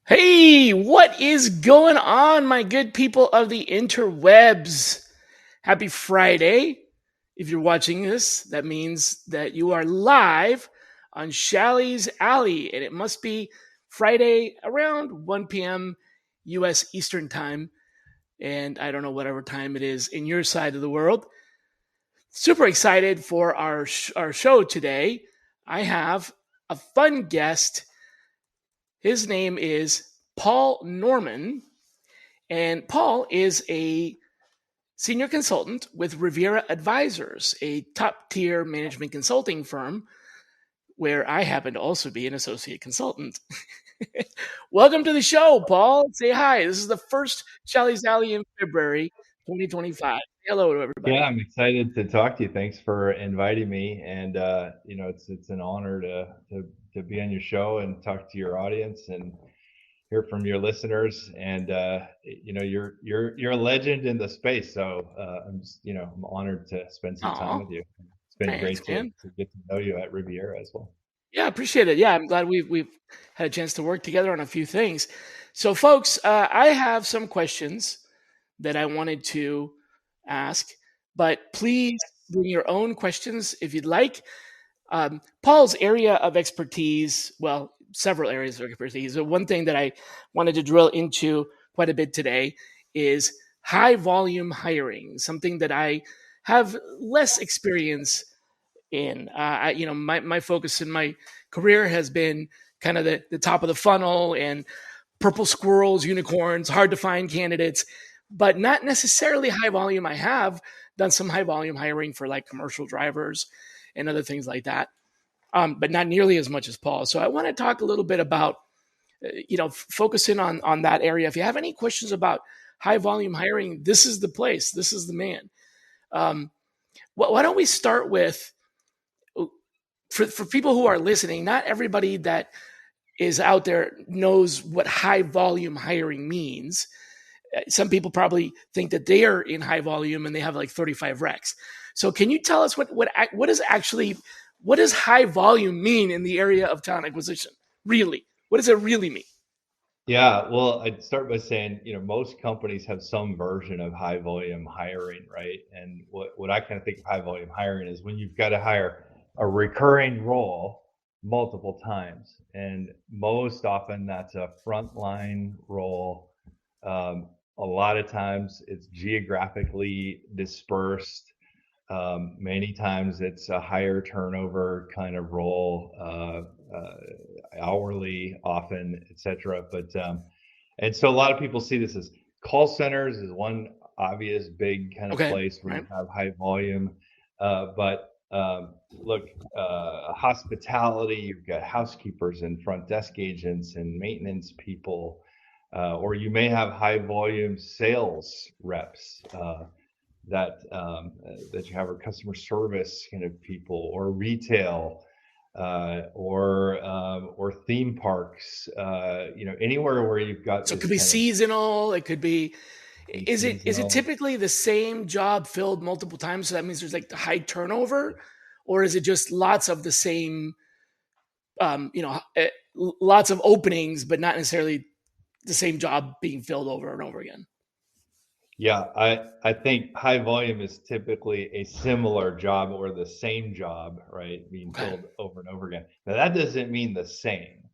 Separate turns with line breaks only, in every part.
Hey, what is going on, my good people of the interwebs? Happy Friday. If you're watching this, that means that you are live on Shally's Alley, and it must be Friday around 1 p.m. U.S. Eastern Time, and I don't know whatever time it is in your side of the world. Super excited for our show today. I have a fun guest. His name is Paul Norman, and Paul is a senior consultant with Riviera Advisors, a top tier management consulting firm where I happen to also be an associate consultant. Welcome to the show, Paul. Say hi. This is the first Shally's Alley in February 2025. Hello to everybody.
Yeah, I'm excited to talk to you. Thanks for inviting me, and it's an honor to be on your show and talk to your audience and hear from your listeners. And you're a legend in the space, so I'm honored to spend some time
Aw,
with you. It's been
thanks,
great to
man.
get to know you at Riviera as well.
Yeah, I appreciate it. Yeah, I'm glad we've had a chance to work together on a few things. So, folks, I have some questions that I wanted to ask, but please bring your own questions if you'd like. Paul's area of expertise, well, several areas of expertise, but one thing that I wanted to drill into quite a bit today is high volume hiring, something that I have less experience in. My focus in my career has been kind of the top of the funnel and purple squirrels, unicorns, hard to find candidates, but not necessarily high volume. I have done some high volume hiring for like commercial drivers and other things like that, but not nearly as much as Paul. So I want to talk a little bit about, focusing on that area. If you have any questions about high volume hiring, this is the place. This is the man. Um, why don't we start with for people who are listening? Not everybody that is out there knows what high volume hiring means. Some people probably think that they are in high volume and they have like 35 recs. So can you tell us what does high volume mean in the area of talent acquisition? Really, what does it really mean?
Yeah, well, I'd start by saying, most companies have some version of high volume hiring, right? And what I kind of think of high volume hiring is when you've got to hire a recurring role multiple times. And most often that's a frontline role. A lot of times it's geographically dispersed. Many times it's a higher turnover kind of role, hourly often, etc. And so a lot of people see this as call centers is one obvious big kind of
Okay,
place where you
right.
have high volume. Look, hospitality, you've got housekeepers and front desk agents and maintenance people, or you may have high volume sales reps. That you have, or customer service kind of people, or retail, or theme parks. Anywhere where you've got
So it
this
could be
kind of
seasonal. It could be. Is it
seasonal.
typically the same job filled multiple times? So that means there's like high turnover, or is it just lots of the same? Lots of openings, but not necessarily the same job being filled over and over again.
Yeah, I think high volume is typically a similar job or the same job, right, being
Okay.
filled over and over again. Now that doesn't mean the same,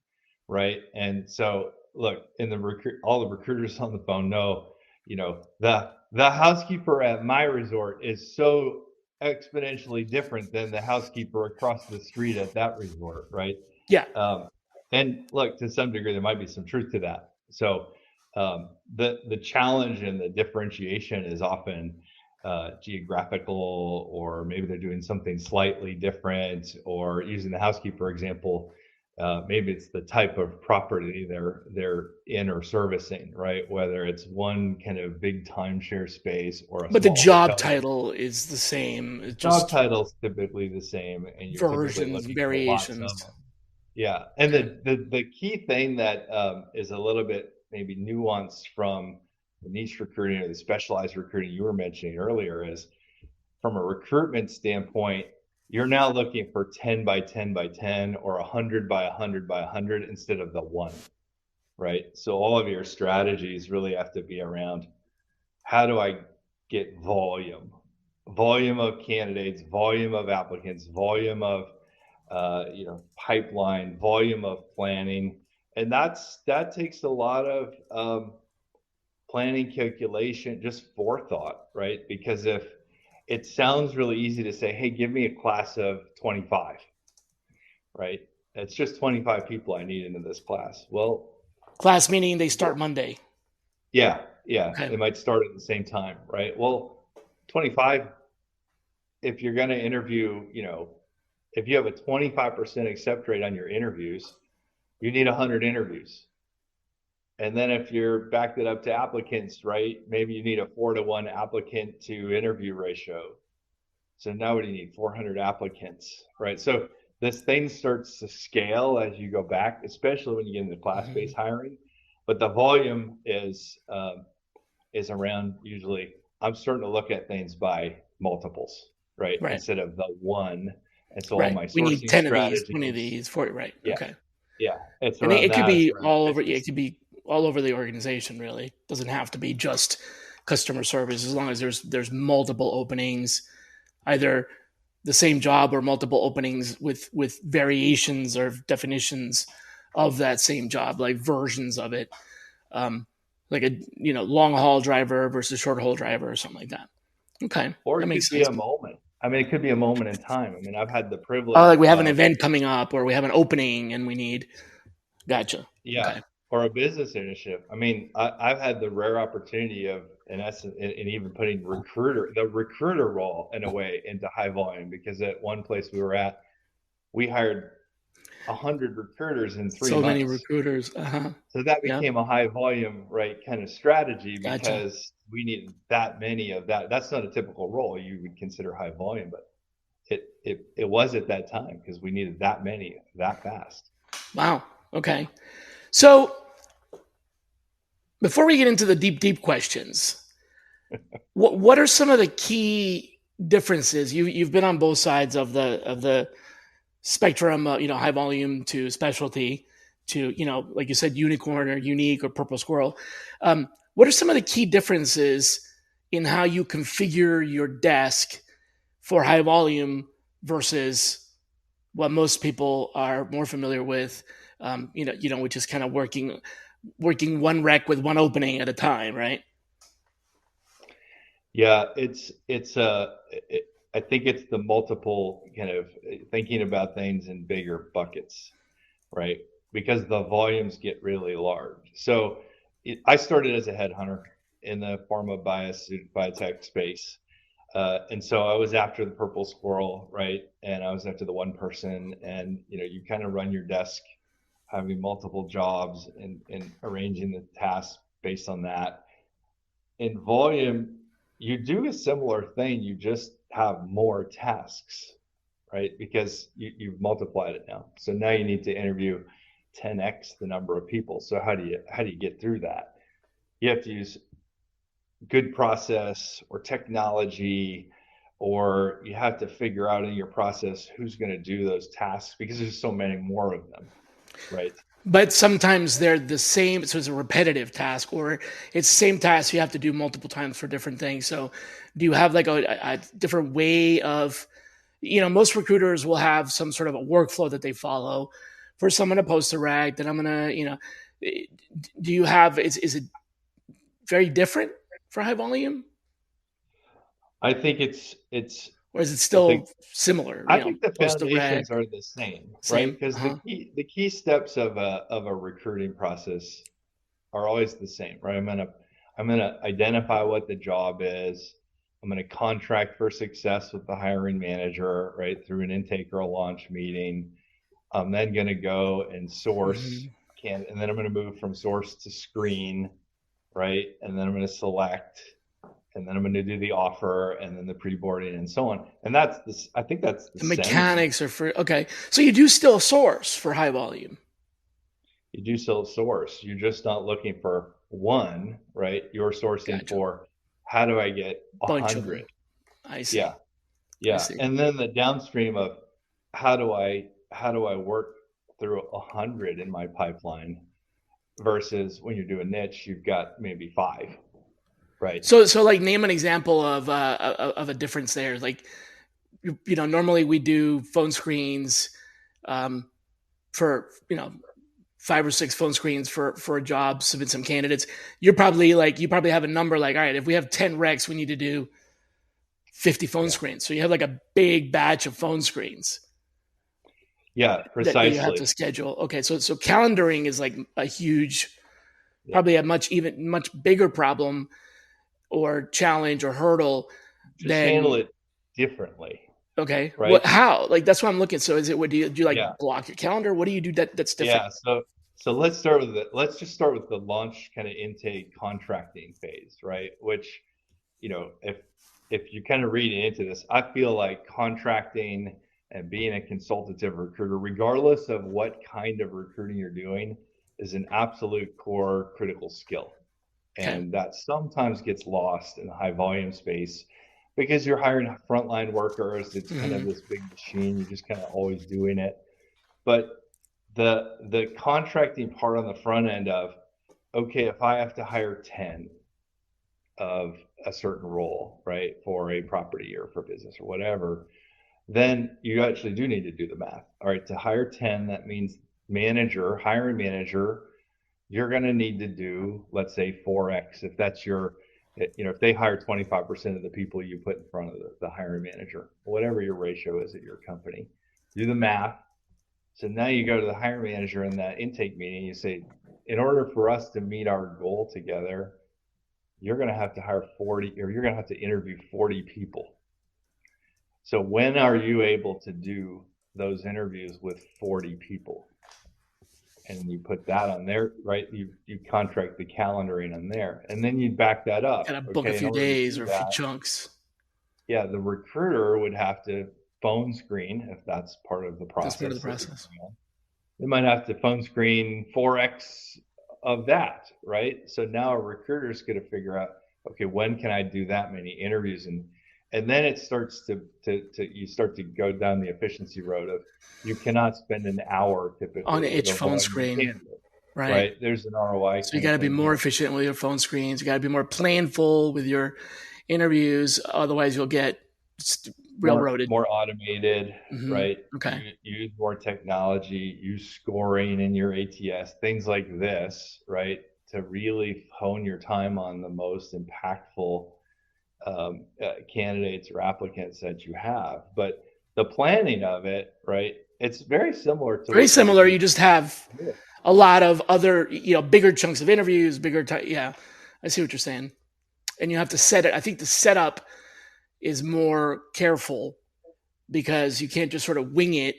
right? And so look, in the all the recruiters on the phone know, the housekeeper at my resort is so exponentially different than the housekeeper across the street at that resort, right?
Yeah.
Um, and look, to some degree, there might be some truth to that. So the challenge and the differentiation is often geographical, or maybe they're doing something slightly different. Or using the housekeeper example, Maybe it's the type of property they're in or servicing, right? Whether it's one kind of big timeshare space or a
But the
small
job
hotel room.
title is the same. It's
Job
just
title's typically the same, and you're typically
versions,
looking for lots
variations.
of them. Yeah, and
Okay.
the key thing that is a little bit maybe nuanced from the niche recruiting or the specialized recruiting you were mentioning earlier is from a recruitment standpoint, you're now looking for 10 by 10 by 10 or 100 by 100 by 100 instead of the one, right? So all of your strategies really have to be around how do I get volume of candidates, volume of applicants, volume of pipeline, volume of planning, and that takes a lot of planning, calculation, just forethought, right? Because if it sounds really easy to say, hey, give me a class of 25, right? It's just 25 people I need into this class. Well,
Class meaning they start Monday.
yeah,
Okay.
they might start at the same time, right? Well, 25, if you're going to interview, if you have a 25% accept rate on your interviews, you need 100 interviews. And then if you're backed it up to applicants, right, maybe you need a 4-to-1 applicant to interview ratio. So now what do you need? 400 applicants, right? So this thing starts to scale as you go back, especially when you get into class-based hiring. But the volume is around usually. I'm starting to look at things by multiples, right,
Right.
instead of the one. And so all
Right.
my
We need
sourcing
10 of these, 20 of
strategies,
these, 40. Right.
yeah,
Okay.
yeah, it's
And
around
it could
that. It's
be
around
all over. Yeah, it
business.
could be all over the organization. Really, it doesn't have to be just customer service. As long as there's multiple openings, either the same job or multiple openings with variations or definitions of that same job, like versions of it, um, like a long haul driver versus short haul driver or something like that. Okay,
Or
that
it could
makes
be
sense.
a moment. I mean, it could be a moment in time. I mean, I've had the
Oh, like
privilege
we have an
of,
event coming up, or we have an opening, and we need. Gotcha.
yeah,
Okay.
or a business initiative. I mean, I've had the rare opportunity of, in essence, in even putting the recruiter role in a way into high volume, because at one place we were at, we hired 100 recruiters in three
So many
months.
recruiters.
So that
Yeah.
became a high volume, right, kind of strategy
Gotcha.
because we needed that many of that. That's not a typical role you would consider high volume, but it was at that time because we needed that many that fast.
Wow. Okay. So before we get into the deep questions, what are some of the key differences? You've been on both sides of the spectrum, high volume to specialty to like you said, unicorn or unique or purple squirrel. What are some of the key differences in how you configure your desk for high volume versus what most people are more familiar with, which is kind of working one rec with one opening at a time, right?
Yeah, I think it's the multiple kind of thinking about things in bigger buckets, right? Because the volumes get really large. So I started as a headhunter in the pharma biotech space. And so I was after the purple squirrel, right? And I was after the one person, and you kind of run your desk having multiple jobs and arranging the tasks based on that. In volume, you do a similar thing, you just have more tasks, right? Because you've multiplied it now. So now you need to interview 10x the number of people. So how do you get through that? You have to use good process or technology, or you have to figure out in your process who's going to do those tasks because there's so many more of them, right?
But sometimes they're the same, so it's a repetitive task, or it's the same task you have to do multiple times for different things. So, do you have like a different way of, most recruiters will have some sort of a workflow that they follow. For someone to post a rag, then I'm gonna, do you have? Is it very different for high volume,
I think it's
or is it
I think
still similar?
I think the
Post a rag,
foundations are the same, right?
same.
Because the key steps of a recruiting process are always the same, right? I'm gonna identify what the job is. I'm gonna contract for success with the hiring manager, right, through an intake or a launch meeting. I'm then going to go and source
Mm-hmm.
and then I'm going to move from source to screen, right? And then I'm going to select, and then I'm going to do the offer, and then the pre-boarding, and so on. And that's this. I think that's the
The
same.
mechanics are for okay. So you do still source for high volume.
You do still source. You're just not looking for one, right? You're sourcing
Gotcha.
for how do I get
Bunch of
100?
them. I see.
Yeah,
I
yeah.
see.
And then the downstream of how do I work through 100 in my pipeline versus when you're doing niche, you've got maybe five, right?
So like name an example of a difference there. Like normally we do phone screens um, for 5 or 6 phone screens for a job, submit some candidates. You probably have a number like, all right, if we have 10 recs, we need to do 50 phone
Yeah,
screens. So you have like a big batch of phone screens
yeah,
that you have to
precisely.
schedule. Okay, so calendaring is like a huge,
Yeah,
probably a much bigger problem or challenge or hurdle
just handle
than
it differently,
okay.
right?
What how? Like that's what I'm looking. So is it what do you like
Yeah,
block your calendar? What do you do that's different?
yeah. So let's start with it. Let's just start with the launch kind of intake contracting phase, right? Which, if you kind of read into this, I feel like contracting and being a consultative recruiter, regardless of what kind of recruiting you're doing, is an absolute core critical skill.
Okay.
And that sometimes gets lost in the high volume space because you're hiring frontline workers. It's kind of
Hmm.
this big machine. You're just kind of always doing it. But the contracting part on the front end of, okay, if I have to hire 10 of a certain role, right, for a property or for business or whatever, then you actually do need to do the math. All right, to hire 10, that means hiring manager, you're going to need to do, let's say, 4x. If that's if they hire 25% of the people you put in front of the hiring manager, whatever your ratio is at your company, do the math. So now you go to the hiring manager in that intake meeting, you say, in order for us to meet our goal together, you're going to have to hire 40, or you're going to have to interview 40 people. So when are you able to do those interviews with 40 people? And you put that on there, right? You contract the calendaring on there, and then you back that
Gotta
up.
book a
Okay, in
few
order to
days
do
or a few
that,
chunks.
yeah, the recruiter would have to phone screen if that's part of the
That's part of the
process that you're
process.
doing. They might have to phone screen 4x of that, right? So now a recruiter is going to figure out, okay, when can I do that many interviews? And then it starts to you start to go down the efficiency road of you cannot spend an hour
On
typically with
each
a
phone
volume
screen,
candidate,
right?
right? There's an ROI
So you
kind
got
of
to be
thing
more
here.
efficient with your phone screens. You got to be more planful with your interviews. Otherwise, you'll get
more
railroaded.
more automated,
Hmm.
right?
Okay.
You use more technology, use scoring in your ATS, things like this, right? To really hone your time on the most impactful candidates or applicants that you have. But the planning of it, right? It's very similar to
Very
what you
similar.
do
You just have
here.
a lot of other, bigger chunks of interviews, yeah, I see what you're saying. And you have to set it. I think the setup is more careful because you can't just sort of wing it,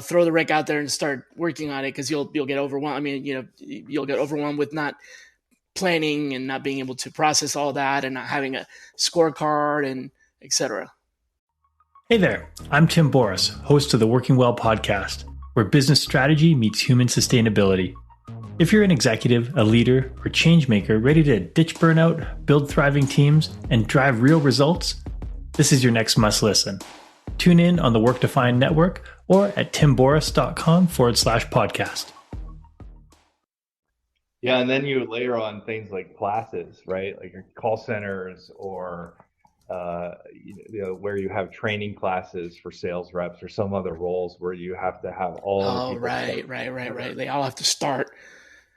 throw the rec out there and start working on it because you'll get overwhelmed. I mean, you'll get overwhelmed with not planning and not being able to process all that and not having a scorecard and etc.
Hey there, I'm Tim Boris, host of the Working Well podcast, where business strategy meets human sustainability. If you're an executive, a leader, or change maker ready to ditch burnout, build thriving teams, and drive real results, this is your next must listen. Tune in on the Work Defined Network or at timboris.com/podcast.
Yeah, and then you layer on things like classes, right? Like your call centers or where you have training classes for sales reps or some other roles where you have to have all the
Oh,
people start
right.
together.
They all have to start.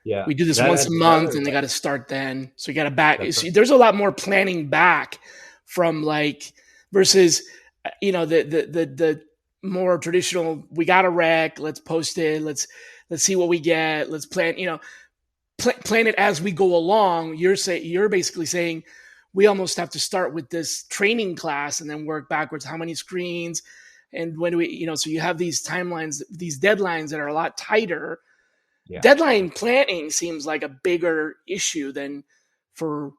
Yeah,
We do this
that
once a
adds
month,
another
and they got
layer.
to start then. So you got to back.
That's right.
There's a lot more planning back from like versus the more traditional. We got a rec. Let's post it. Let's see what we get. Let's plan. Plan it as we go along. You're basically saying we almost have to start with this training class and then work backwards. How many screens? And when so you have these timelines, these deadlines that are a lot tighter.
Yeah.
Deadline planning seems like a bigger issue than for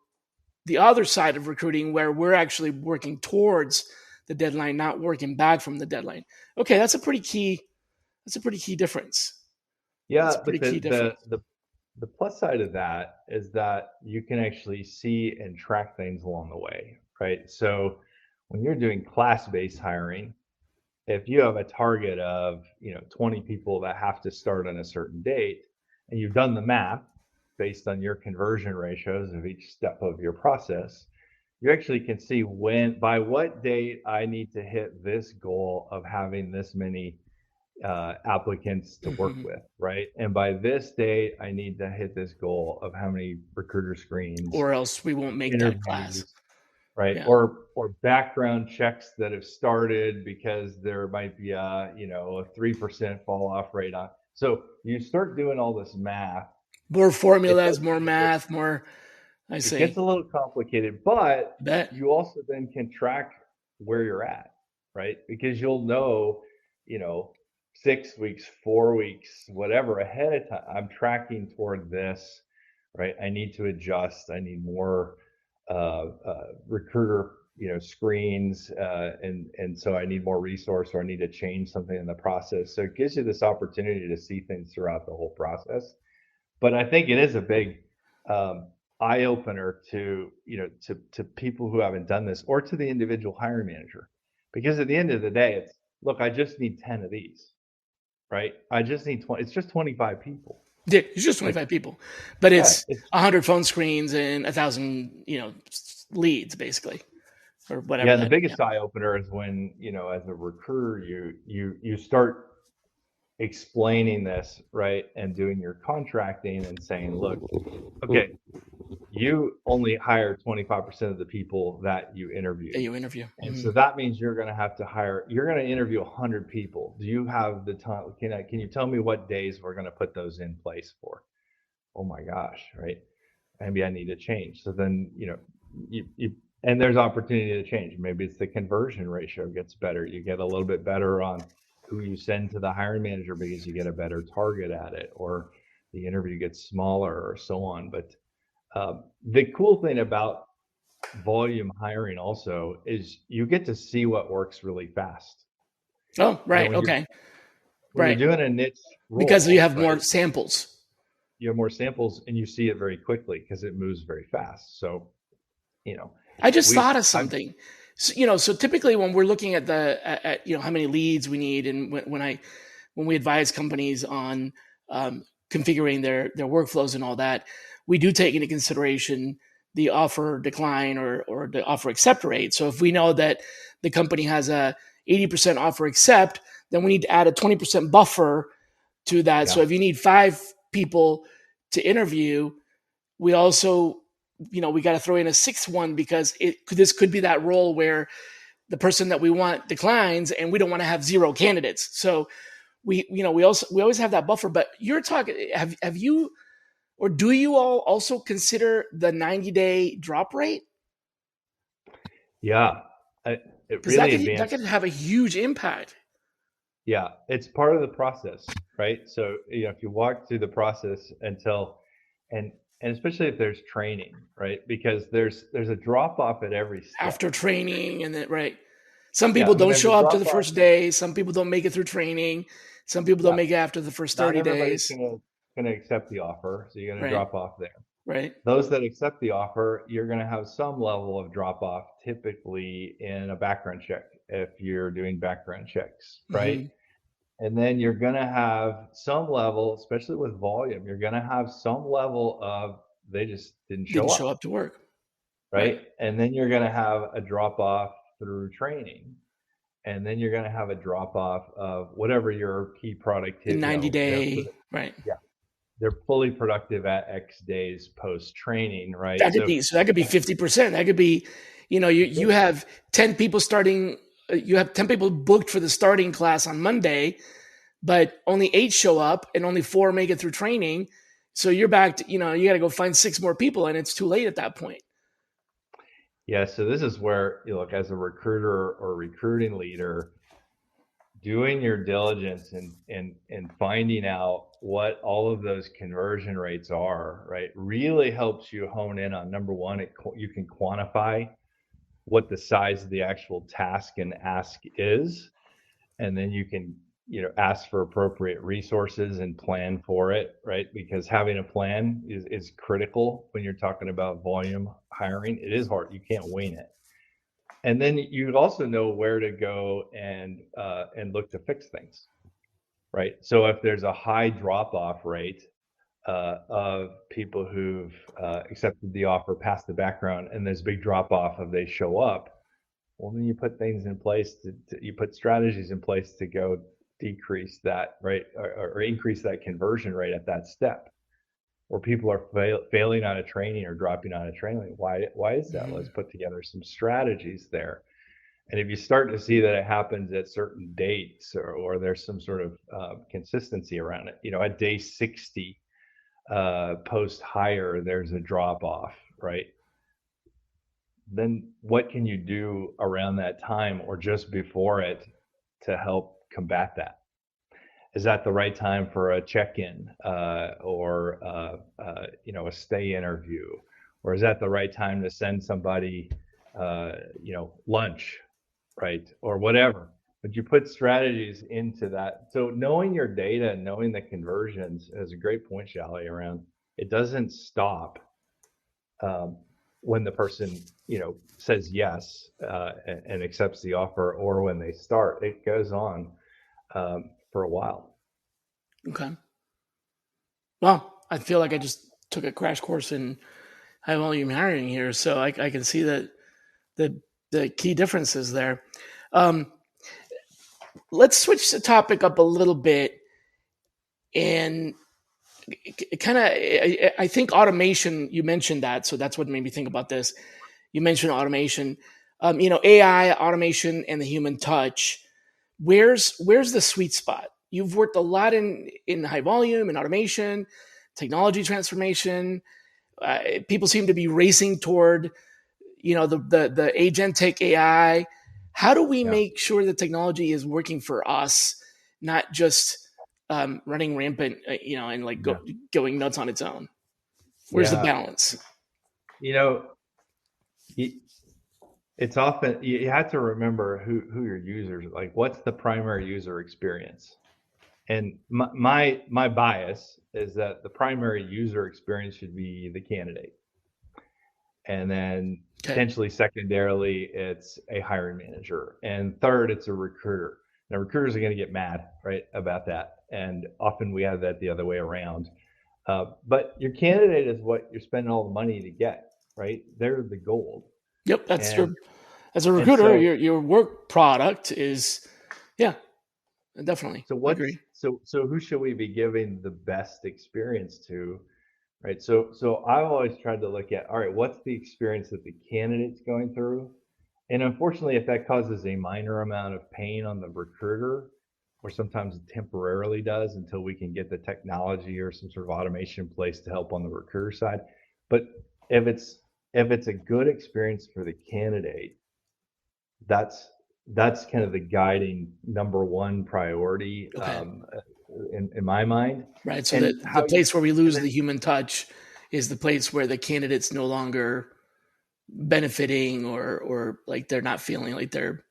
the other side of recruiting, where we're actually working towards the deadline, not working back from the deadline. Okay, that's a pretty key difference. That's
Yeah,
a
but
pretty key difference.
the plus side of that is that you can actually see and track things along the way, right? So when you're doing class-based hiring, if you have a target of 20 people that have to start on a certain date, and you've done the math based on your conversion ratios of each step of your process, you actually can see by what date I need to hit this goal of having this many applicants to work
Mm-hmm.
with, right? And by this date, I need to hit this goal of how many recruiter screens,
Or else we won't make that class.
interviews, right?
Yeah.
Or background checks that have started because there might be a 3% fall off rate on. So you start doing all this math.
More
It
formulas,
does
more
get a bit,
math, more. I
it
see.
gets a little complicated, but
I bet.
you also then can track where you're at, right? Because you'll know, 6 weeks, 4 weeks, whatever ahead of time. I'm tracking toward this, right? I need to adjust. I need more recruiter, screens, and so I need more resource, or I need to change something in the process. So it gives you this opportunity to see things throughout the whole process. But I think it is a big eye opener to to people who haven't done this, or to the individual hiring manager, because at the end of the day, it's, look, I just need 10 of these, right? I just need 20. It's just 25 people.
Yeah, it's just
Like,
25 people, but
yeah,
it's
it's
100 phone screens and 1,000, leads basically, or
yeah.
whatever
And the
that. Yeah.
biggest eye opener is when, as a recruiter, you start explaining this, right, and doing your contracting and saying, look, okay, you only hire 25% of the people that you interview.
That you interview.
And
Mm-hmm.
so that means you're going to interview 100 people. Do you have the time? Can you tell me what days we're going to put those in place for? Oh my gosh, right? Maybe I need to change. So then, and there's opportunity to change. Maybe it's the conversion ratio gets better. You get a little bit better on who you send to the hiring manager because you get a better target at it, or the interview gets smaller, or so on. But the cool thing about volume hiring also is you get to see what works really fast.
Oh, right.
When you're
Okay. Right.
doing a niche
Because you
role,
have more
right?
samples.
You have more samples and you see it very quickly because it moves very fast. So, you know,
I just thought of
I've
something. So typically when we're looking at how many leads we need, and when we advise companies on configuring their workflows and all that, we do take into consideration the offer decline or the offer accept rate. So if we know that the company has a 80% offer accept, then we need to add a 20% buffer to that.
yeah,
So if you need 5 people to interview, we also, we got to throw in a sixth one, because this could be that role where the person that we want declines and we don't want to have 0 candidates. So we always have that buffer. But you're talking, have you, or do you all also consider the 90-day drop rate?
yeah. It
Because that
really
could
advanced.
have a huge impact.
Yeah, it's part of the process, right? So, if you walk through the process and and especially if there's training, right? Because there's a drop off at every step.
After training, and then, right, some
Yeah,
people
I mean,
don't
there's a
show up to
drop
the
off.
first day, some people don't make it through training, some people don't
Yeah,
make it after the first
not
30
everybody's
days.
gonna accept the offer, so you're gonna
Right.
drop off there.
Right.
Those that accept the offer, you're gonna have some level of drop off, typically in a background check if you're doing background checks, right?
Mm-hmm.
And then you're going to have some level, especially with volume, you're going to have some level of they just didn't
Didn't
show
show up
up,
to work. Right.
right? And then you're going to have a drop off through training. And then you're going to have a drop off of whatever your key
The
productivity,
90-day. Right.
yeah, they're fully productive at X days post training, right?
That could be, so that could be 50%. That could be, you have 10 people starting, you have 10 people booked for the starting class on Monday, but only 8 show up and only 4 make it through training. So you're back to, you got to go find 6 more people, and it's too late at that point.
Yeah, so this is where, look, as a recruiter or recruiting leader, doing your diligence and finding out what all of those conversion rates are, right, really helps you hone in on, number one, you can quantify what the size of the actual task and ask is, and then you can ask for appropriate resources and plan for it, right? Because having a plan is critical when you're talking about volume hiring. It is hard. You can't wing it. And then you also know where to go and look to fix things, right? So if there's a high drop-off rate of people who've accepted the offer, passed the background, and there's a big drop-off of they show up, well, then you put things in place you put strategies in place to go decrease that, right, or increase that conversion rate at that step. Or people are failing on a training or dropping on a training. Why is that? Let's put together some strategies there. And if you start to see that it happens at certain dates, or there's some sort of consistency around it, at day 60 post hire, there's a drop off, right? Then what can you do around that time or just before it to help combat that? Is that the right time for a check-in or a stay interview? Or is that the right time to send somebody lunch, right? Or whatever. But you put strategies into that. So knowing your data and knowing the conversions is a great point, Shally, around it doesn't stop when the person says yes and accepts the offer, or when they start. It goes on for a while.
Okay. Well, I feel like I just took a crash course in high volume hiring here, so I can see that the key differences there. Let's switch the topic up a little bit, and kind of, I think automation. You mentioned that, so that's what made me think about this. You mentioned automation, AI, automation, and the human touch. Where's the sweet spot? You've worked a lot in high volume and automation, technology transformation. People seem to be racing toward, the agentic AI. How do we make sure the technology is working for us, not just running rampant, and going nuts on its own? Where's the balance?
It's often, you have to remember who your users are. Like, what's the primary user experience? And my bias is that the primary user experience should be the candidate. And then potentially secondarily, it's a hiring manager. And third, it's a recruiter. Now, recruiters are going to get mad, right, about that. And often we have that the other way around. But your candidate is what you're spending all the money to get, right? They're the gold.
Yep, that's true. As a recruiter, your work product is, definitely.
So
agree.
So who should we be giving the best experience to, right? So I've always tried to look at, all right, what's the experience that the candidate's going through? And unfortunately, if that causes a minor amount of pain on the recruiter, or sometimes it temporarily does until we can get the technology or some sort of automation in place to help on the recruiter side. But if it's a good experience for the candidate, that's kind of the guiding number one priority in my mind.
Right. So the place where we lose the human touch is the place where the candidate's no longer benefiting, or like they're not feeling like they're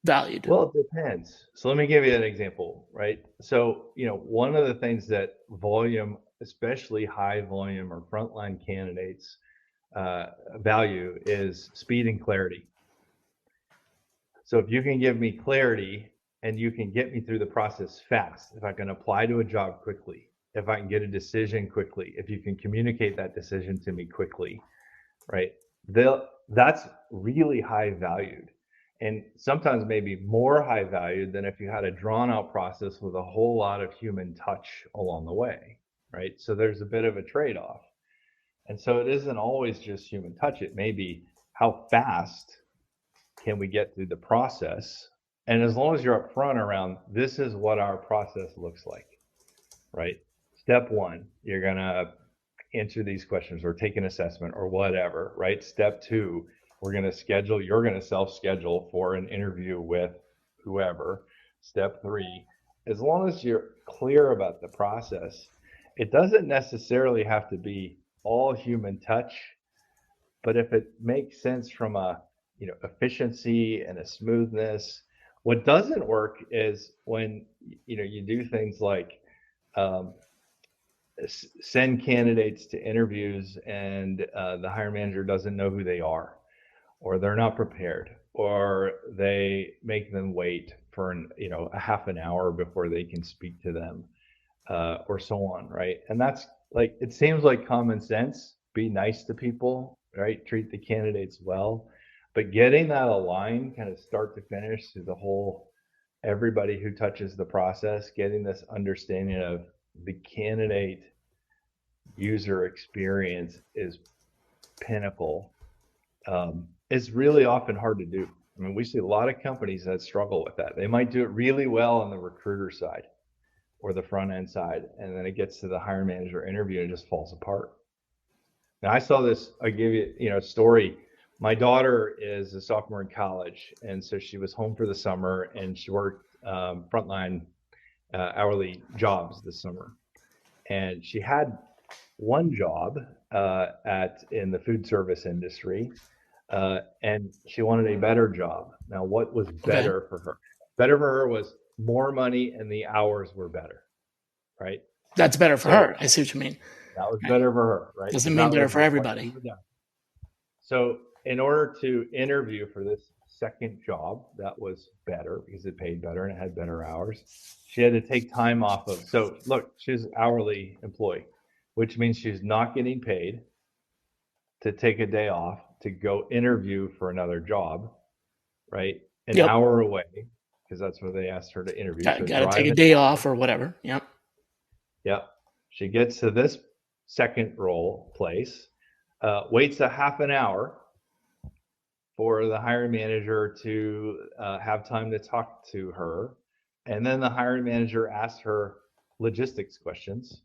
valued.
Well, it depends. So let me give you an example, right? So, one of the things that volume, especially high volume or frontline candidates, value is speed and clarity. So if you can give me clarity and you can get me through the process fast, if I can apply to a job quickly, if I can get a decision quickly, if you can communicate that decision to me quickly, right? That's really high valued, and sometimes maybe more high valued than if you had a drawn out process with a whole lot of human touch along the way, right? So there's a bit of a trade-off. And so it isn't always just human touch. It may be how fast can we get through the process? And as long as you're upfront around, this is what our process looks like, right? Step one, you're going to answer these questions or take an assessment or whatever, right? Step two, you're going to self-schedule for an interview with whoever. step 3, as long as you're clear about the process, it doesn't necessarily have to be all human touch, but if it makes sense from a efficiency and a smoothness. What doesn't work is when you do things like um, send candidates to interviews and the hiring manager doesn't know who they are, or they're not prepared, or they make them wait for a half an hour before they can speak to them, or so on, right? And that's like, it seems like common sense. Be nice to people, right? Treat the candidates well, but getting that aligned, kind of start to finish, through the whole, everybody who touches the process, getting this understanding of the candidate user experience is pinnacle, is really often hard to do. I mean, we see a lot of companies that struggle with that. They might do it really well on the recruiter side or the front end side, and then it gets to the hiring manager interview and it just falls apart. Now, I saw this, I give you a story. My daughter is a sophomore in college, and so she was home for the summer, and she worked frontline hourly jobs this summer. And she had one job in the food service industry, and she wanted a better job. Now, what was better for her? Better for her was more money, and the hours were better, right?
That's better for her. I see what you mean.
That was better for her, right?
Doesn't mean better for everybody.
So in order to interview for this second job, that was better because it paid better and it had better hours. She had to take time off of, so look, she's an hourly employee, which means she's not getting paid to take a day off to go interview for another job, right? An hour away, because that's where they asked her to interview.
Got to take a day off or whatever. Yep.
She gets to this second role place, waits a half an hour for the hiring manager to have time to talk to her. And then the hiring manager asks her logistics questions.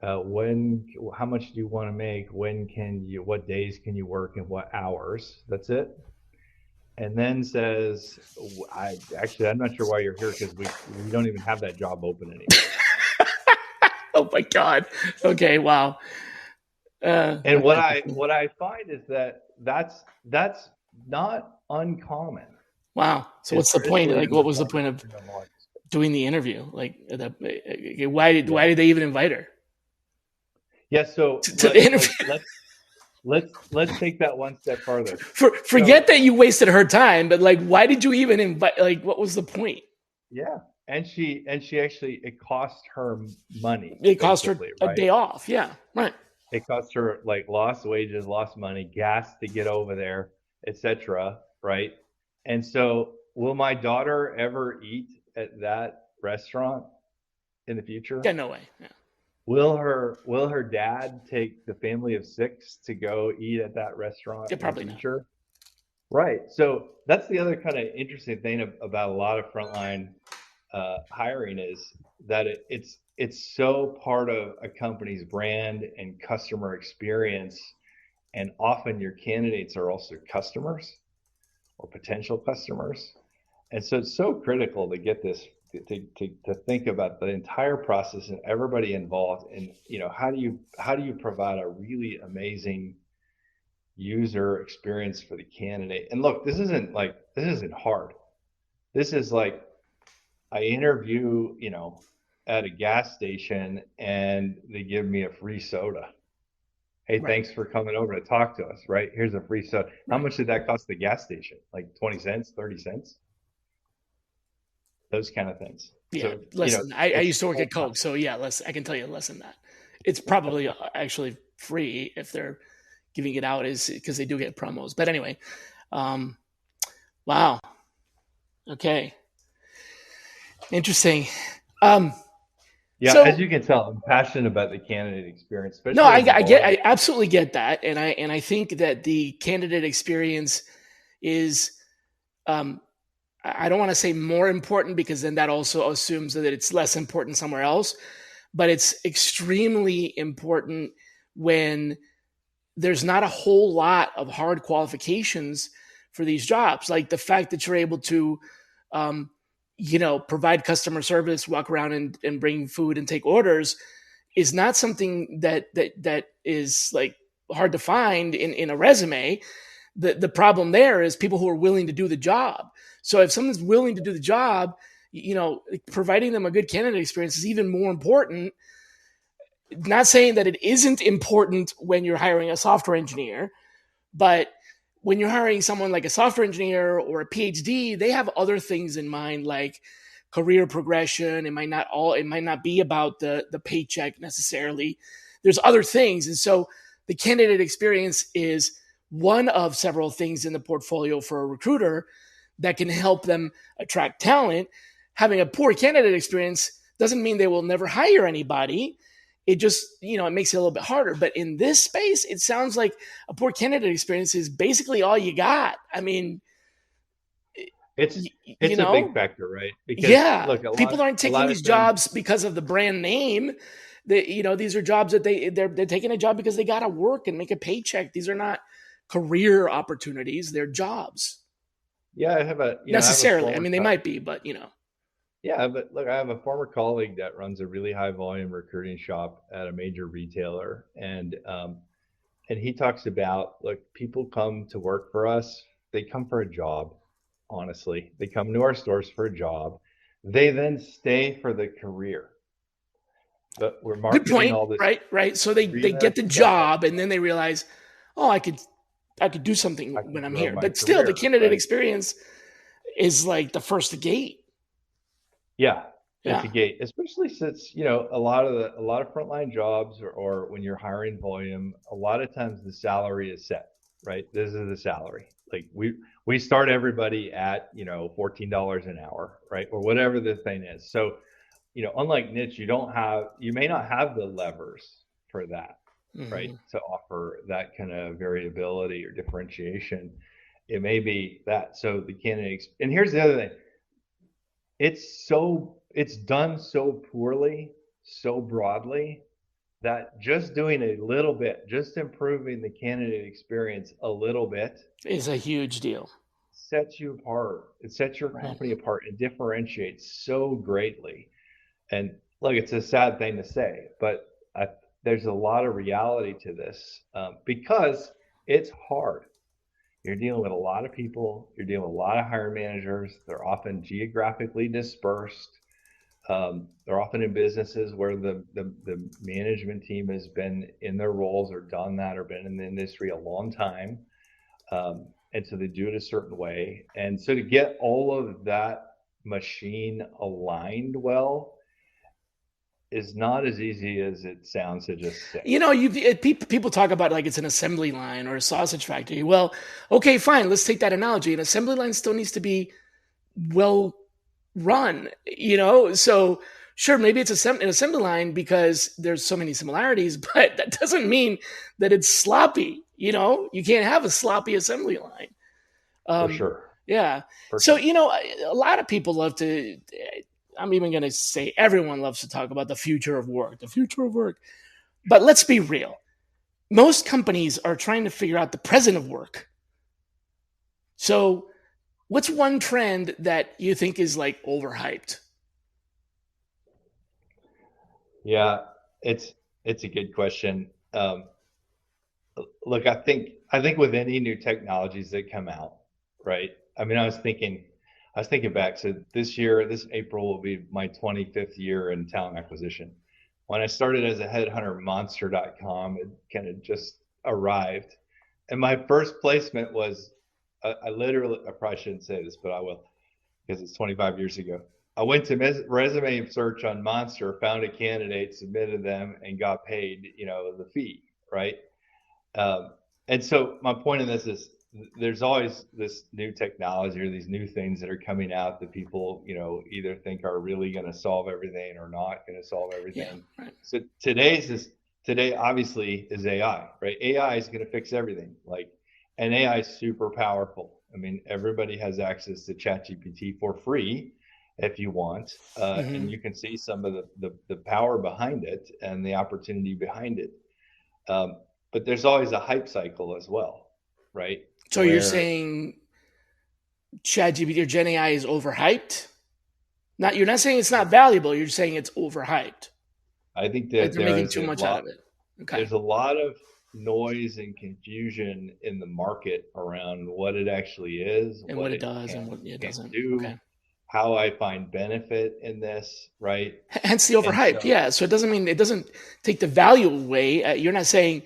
How much do you want to make? What days can you work and what hours? That's it. And then says, I'm not sure why you're here, because we don't even have that job open anymore.
Oh my God. Okay. Wow.
And what I find is that's not uncommon.
Wow. So what's the point? Like, what was the point of doing the interview? Like, why did they even invite her?
Yeah. So
to the interview.
Let's take that one step farther.
Forget that you wasted her time, but like, why did you even invite? Like, what was the point?
Yeah. And she actually, it cost her money.
It cost her a day off. Yeah, right.
It cost her like lost wages, lost money, gas to get over there, etc. Right. And so, will my daughter ever eat at that restaurant in the future?
Yeah, no way. Yeah.
Will her dad take the family of 6 to go eat at that restaurant in the future? Not. Right. So that's the other kind of interesting thing about a lot of frontline hiring, is that it's so part of a company's brand and customer experience, and often your candidates are also customers or potential customers, and so it's so critical to get this to think about the entire process and everybody involved, and how do you provide a really amazing user experience for the candidate. And look, this isn't hard. This is like, I interview, at a gas station and they give me a free soda. Hey, thanks for coming over to talk to us, right? Here's a free soda. How much did that cost the gas station? Like 20 cents, 30 cents? Those kind of things.
Yeah, so, listen, I used to work at Coke, so yeah, I can tell you less than that. It's probably actually free if they're giving it out, is because they do get promos. But anyway, wow. Okay. Interesting.
Yeah, so, as you can tell, I'm passionate about the candidate experience.
No, I absolutely get that, and I think that the candidate experience is, I don't want to say more important, because then that also assumes that it's less important somewhere else, but it's extremely important when there's not a whole lot of hard qualifications for these jobs. Like the fact that you're able to provide customer service, walk around and bring food and take orders is not something that is like hard to find in a resume. The problem there is people who are willing to do the job. So if someone's willing to do the job, providing them a good candidate experience is even more important. Not saying that it isn't important when you're hiring a software engineer, but when you're hiring someone like a software engineer or a PhD, they have other things in mind, like career progression. It might not be about the paycheck necessarily. There's other things. And so the candidate experience is one of several things in the portfolio for a recruiter that can help them attract talent. Having a poor candidate experience doesn't mean they will never hire anybody. It just, it makes it a little bit harder. But in this space, it sounds like a poor candidate experience is basically all you got. I mean,
It's
you
a big
know,
factor, right? Because
yeah,
look,
people aren't
a
taking
lot
these
of times,
jobs because of the brand name. These are jobs that they're taking a job because they got to work and make a paycheck. These are not career opportunities; they're jobs
yeah, I have a
necessarily. I
former
mean, they might be, but
yeah, but look, I have a former colleague that runs a really high volume recruiting shop at a major retailer, and he talks about, look, people come to work for us. They come for a job. Honestly, they come to our stores for a job. They then stay for the career. But we're
good
marketing
point,
all this
right? Right. So they get
freelance
the
stuff.
job and then they realize, oh, I could do
I
something
can
when I'm
grow
here.
my
But still, the
career,
candidate
right?
experience is like the first gate.
Yeah, it's a
Yeah.
gate, especially since, a lot of frontline jobs, or when you're hiring volume, a lot of times the salary is set, right? This is the salary. Like we start everybody at, $14 an hour, right? Or whatever the thing is. So, unlike niche, you may not have the levers for that, right?
Hmm.
To offer that kind of variability or differentiation. It may be that. So the candidates, and here's the other thing, it's done so poorly, so broadly, that just doing a little bit, just improving the candidate experience a little bit,
Is a huge deal.
sets you apart. It sets your
Right.
company apart and differentiates so greatly. And look, it's a sad thing to say, but there's a lot of reality to this, because it's hard. You're dealing with a lot of people. You're dealing with a lot of hiring managers. They're often geographically dispersed. They're often in businesses where the management team has been in their roles or done that or been in the industry a long time. And so they do it a certain way. And so to get all of that machine aligned well is not as easy as it sounds to just say.
People talk about like it's an assembly line or a sausage factory. Well, okay, fine. Let's take that analogy. An assembly line still needs to be well run. So sure, maybe it's an assembly line because there's so many similarities, but that doesn't mean that it's sloppy. You can't have a sloppy assembly line.
For
Um,
sure.
yeah.
For
So
sure.
a lot of people love to. I'm even going to say everyone loves to talk about the future of work. The future of work. But let's be real. Most companies are trying to figure out the present of work. So, what's one trend that you think is like overhyped?
Yeah, it's a good question. Look, I think with any new technologies that come out, right? I mean, I was thinking back. So this April will be my 25th year in talent acquisition. When I started as a headhunter, Monster.com had kind of just arrived, and my first placement was, I literally, I probably shouldn't say this, but I will, because it's 25 years ago. I went to resume search on Monster, found a candidate, submitted them, and got paid, the fee, right? Um, and so my point in this is, there's always this new technology or these new things that are coming out that people, either think are really going to solve everything or not going to solve
Yeah,
everything.
right.
So today obviously is AI, right? AI is going to fix everything. Like, and AI is super powerful. I mean, everybody has access to ChatGPT for free if you want, and
Hmm.
you can see some of the power behind it and the opportunity behind it. Um, but there's always a hype cycle as well, right?
So you're
Where
saying ChatGPT or Gen AI is overhyped? You're not saying it's not valuable. You're saying it's overhyped.
I think
Like
that
they're making too much out of it. Okay.
there's a lot of noise and confusion in the market around what it actually is,
And what it does and what it doesn't.
do,
Okay.
how I find benefit in this, right?
Hence the overhyped. Yeah. So it doesn't take the value away. You're not saying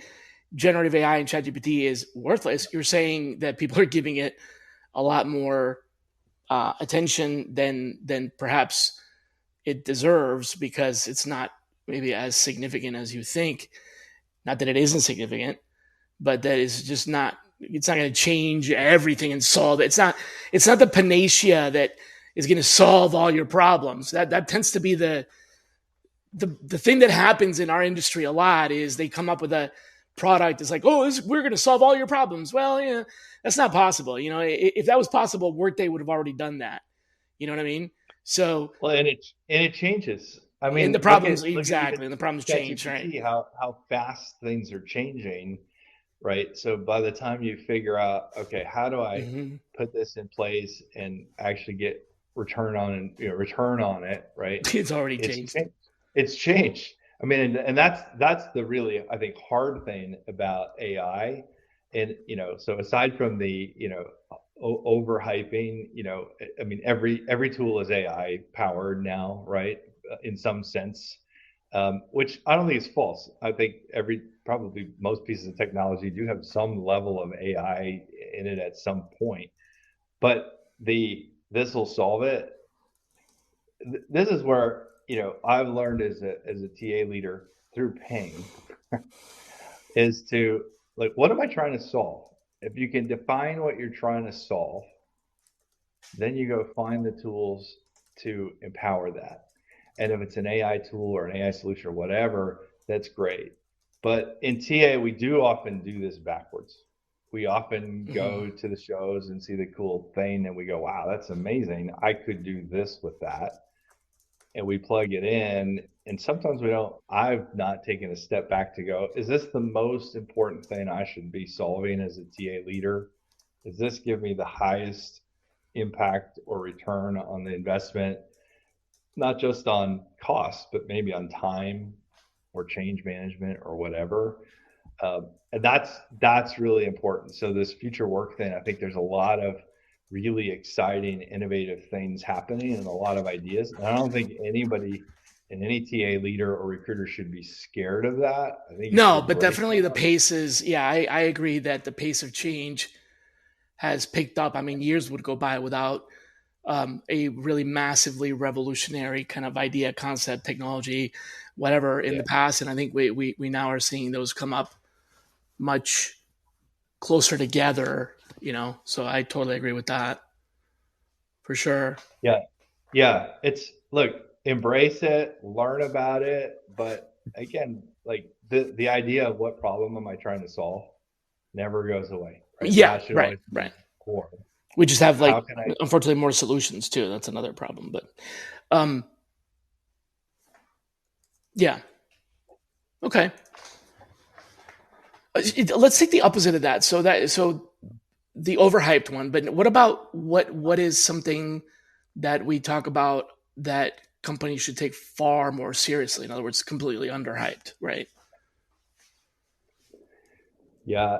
generative AI and ChatGPT is worthless. You're saying that people are giving it a lot more attention than perhaps it deserves because it's not maybe as significant as you think. Not that it isn't significant, but that is just not. It's not going to change everything and solve it. It's not. It's not the panacea that is going to solve all your problems. That tends to be the thing that happens in our industry a lot is they come up with a product. It's like, oh, we're going to solve all your problems. Well, yeah, that's not possible. You know, if that was possible, Workday would have already done that. You know what I mean? So,
well, and it changes. I
and
mean,
the problems
look at even
exactly, and the problems change, right?
ChatGPT, how fast things are changing, right? So by the time you figure out, okay, how do I
Mm-hmm.
put this in place and actually get return on it, right?
It's already
It's
changed.
changed. It's changed. I mean, and that's the really, I think, hard thing about AI. And so aside from the overhyping, I mean, every tool is AI powered now, right? In some sense, which I don't think is false. I think probably most pieces of technology do have some level of AI in it at some point. But this will solve it. This is where I've learned as a TA leader through pain is to, like, what am I trying to solve? If you can define what you're trying to solve, then you go find the tools to empower that. And if it's an AI tool or an AI solution or whatever, that's great. But in TA, we do often do this backwards. We often go to the shows and see the cool thing and we go, wow, that's amazing. I could do this with that. And we plug it in. And sometimes we don't, I've not taken a step back to go, is this the most important thing I should be solving as a TA leader? Does this give me the highest impact or return on the investment, not just on cost, but maybe on time or change management or whatever? And that's really important. So this future work thing, I think there's a lot of really exciting, innovative things happening and a lot of ideas. And I don't think anybody and any TA leader or recruiter should be scared of that. I think you should
No, but
embrace
definitely the
that.
pace is. Yeah, I agree that the pace of change has picked up. I mean, years would go by without a really massively revolutionary kind of idea, concept, technology, whatever in
Yeah.
the past. And I think we now are seeing those come up much closer together, So I totally agree with that for sure.
Yeah. Yeah. Look, embrace it, learn about it. But again, like the idea of what problem am I trying to solve never goes away, right?
Yeah,
That should
right,
always be
right.
core.
We just have
How
like,
can I
unfortunately, more solutions too. That's another problem. But um, yeah, okay. Let's take the opposite of that. So the overhyped one. But what about what is something that we talk about that companies should take far more seriously? In other words, completely underhyped, right?
Yeah,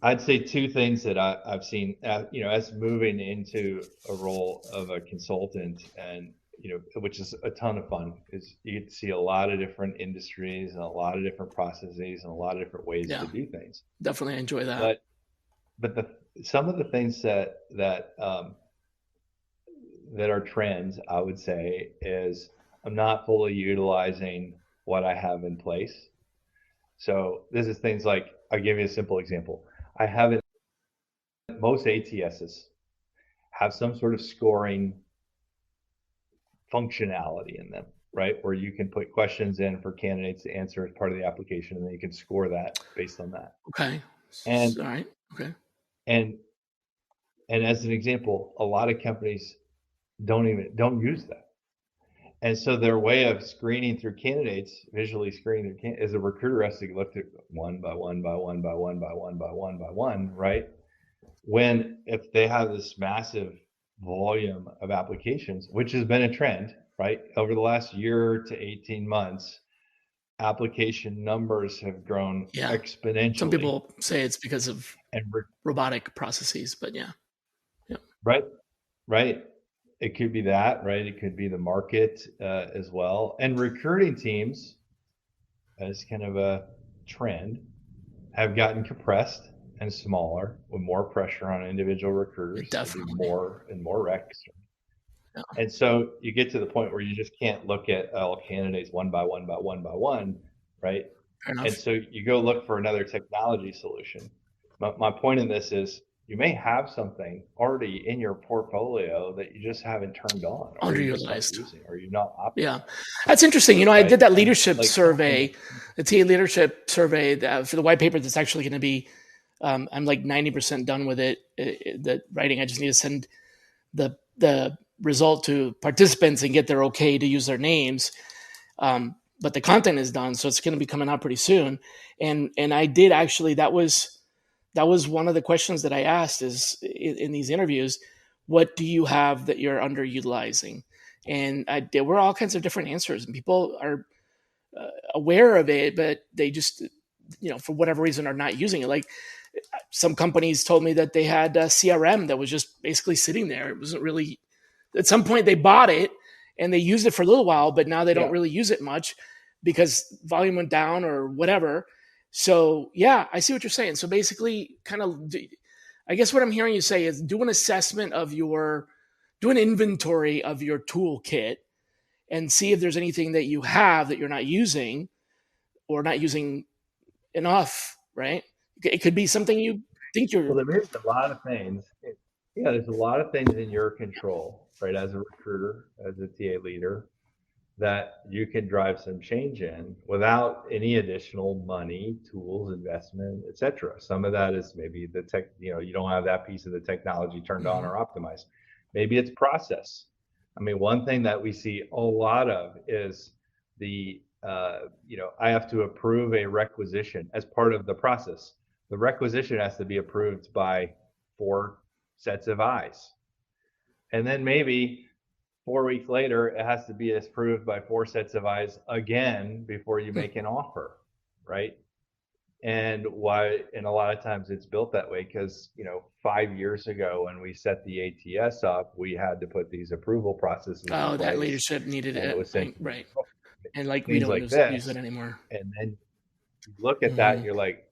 I'd say two things that I've seen, as moving into a role of a consultant, and which is a ton of fun, is you get to see a lot of different industries and a lot of different processes and a lot of different ways to
Yeah,
do things.
definitely enjoy that.
But some of the things that are trends, I would say, is I'm not fully utilizing what I have in place. So this is things like, I'll give you a simple example. I haven't, most ATSs have some sort of scoring functionality in them, right? Where you can put questions in for candidates to answer as part of the application, and then you can score that based on that.
Okay.
And
All right. Okay.
and and as an example, a lot of companies don't use that. And so their way of screening through candidates, visually screening is a recruiter has to look at one by one by one by one by one by one by one, right? When if they have this massive volume of applications, which has been a trend, right? Over the last year to 18 months, application numbers have grown
Yeah.
exponentially.
Some people say it's because of
and
robotic processes, but yeah.
Right. It could be that, right? It could be the market as well. And recruiting teams, as kind of a trend, have gotten compressed and smaller with more pressure on individual recruiters to do
Definitely.
more and more recs.
Yeah.
And so you get to the point where you just can't look at all candidates one by one by one by one, right?
Fair enough.
And so you go look for another technology solution. My point in this is you may have something already in your portfolio that you just haven't turned on, or you're just not
Underutilized.
using, or you're not optimizing.
Yeah, that's interesting. You know, I
Right?
did that
And
leadership
like
survey, the TA leadership survey for the white paper that's actually going to be. I'm like 90% done with it. The writing, I just need to send the result to participants and get their okay to use their names. But the content is done, so it's going to be coming out pretty soon. And I did actually, that was one of the questions that I asked is in these interviews, what do you have that you're underutilizing? And there were all kinds of different answers, and people are aware of it, but they just, for whatever reason, are not using it. Like some companies told me that they had a CRM that was just basically sitting there. It wasn't really. At some point, they bought it and they used it for a little while, but now they don't really use it much because volume went down or whatever. So yeah, I see what you're saying. So basically, kind of, I guess what I'm hearing you say is do an assessment of do an inventory of your toolkit and see if there's anything that you have that you're not using or not using enough, right? It could be something you think you're.
Well, there's a lot of things. Yeah, there's a lot of things in your control, right? As a recruiter, as a TA leader, that you can drive some change in without any additional money, tools, investment, etc. Some of that is maybe the tech, you don't have that piece of the technology turned on or optimized. Maybe it's process. I mean, one thing that we see a lot of is I have to approve a requisition as part of the process. The requisition has to be approved by 4 sets of eyes. And then maybe 4 weeks later, it has to be approved by 4 sets of eyes again before you make an offer, right? And a lot of times it's built that way because 5 years ago when we set the ATS up, we had to put these approval processes in place.
That leadership needed
and
it,
was
right? And like we
things
don't
like
use it anymore.
And then you look at that, and you're like,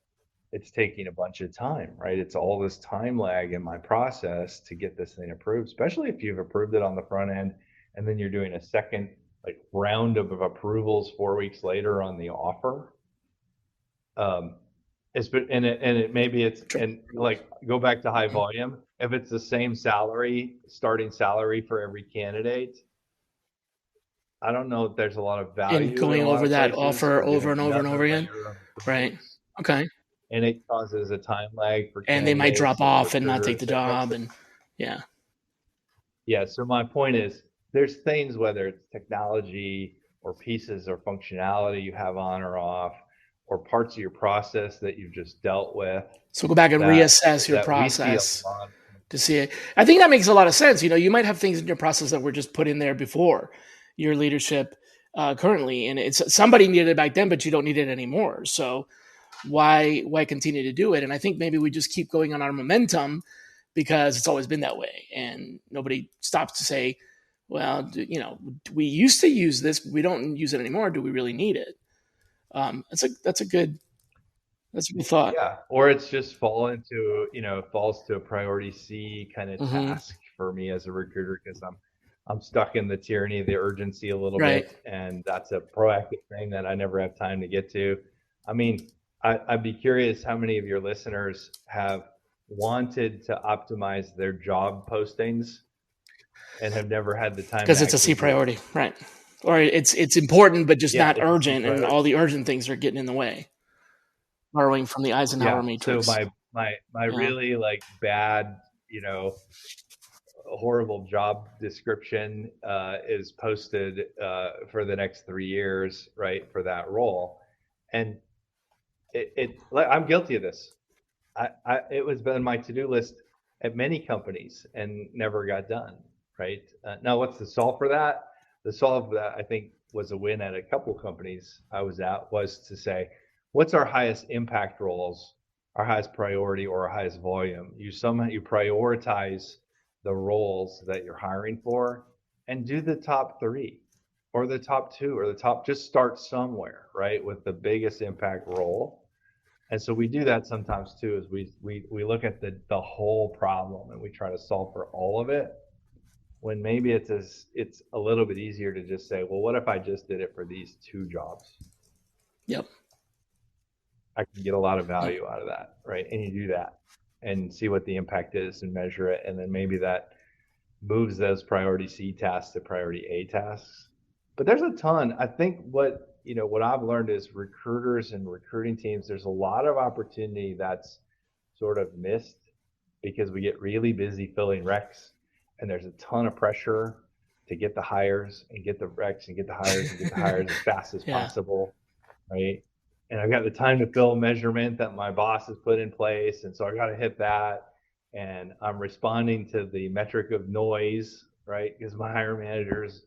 it's taking a bunch of time, right? It's all this time lag in my process to get this thing approved, especially if you've approved it on the front end and then you're doing a second round of approvals 4 weeks later on the offer. Maybe it's and go back to high volume. If it's the same starting salary for every candidate, I don't know if there's a lot of value
in going
in a lot
over
of
that
places
offer
for
over
doing
and over and over again, right? Okay.
And it causes a time lag for
and they might drop
and
off and not take the job,
so,
and yeah.
So my point is, there's things, whether it's technology or pieces or functionality you have on or off, or parts of your process that you've just dealt with.
So go back and reassess your process to see it. I think that makes a lot of sense. You might have things in your process that were just put in there before your leadership currently, and it's somebody needed it back then, but you don't need it anymore. So why continue to do it? And I think maybe we just keep going on our momentum because it's always been that way, and nobody stops to say, well, we used to use this, but we don't use it anymore. Do we really need it? That's a good thought.
Yeah, or it's just falls to a priority C kind of task for me as a recruiter because I'm stuck in the tyranny of the urgency a little bit, and that's a proactive thing that I never have time to get to. I mean, I'd be curious how many of your listeners have wanted to optimize their job postings and have never had the time
because it's a C priority, right? Or it's important, but just not urgent, and all the urgent things are getting in the way. Borrowing from the Eisenhower matrix.
So my really bad, horrible job description is posted for the next 3 years, right, for that role, and I'm guilty of this. It was on my to-do list at many companies and never got done, right? Now, what's the solve for that? The solve for that, I think, was a win at a couple companies I was at, was to say, what's our highest impact roles, our highest priority, or our highest volume? You prioritize the roles that you're hiring for and do the top 3 or the top 2 or the top, just start somewhere, right, with the biggest impact role. And so we do that sometimes too, is we look at the whole problem and we try to solve for all of it, when maybe it's a little bit easier to just say, well, what if I just did it for these 2 jobs?
Yep.
I can get a lot of value out of that, right? And you do that and see what the impact is and measure it, and then maybe that moves those priority C tasks to priority A tasks. But there's a ton. I think what I've learned is recruiters and recruiting teams, there's a lot of opportunity that's sort of missed because we get really busy filling recs, and there's a ton of pressure to get the hires and get the recs and get the hires and get the hires as fast as possible, right? And I've got the time to fill measurement that my boss has put in place, and so I got to hit that. And I'm responding to the metric of noise, right? Because my hire managers,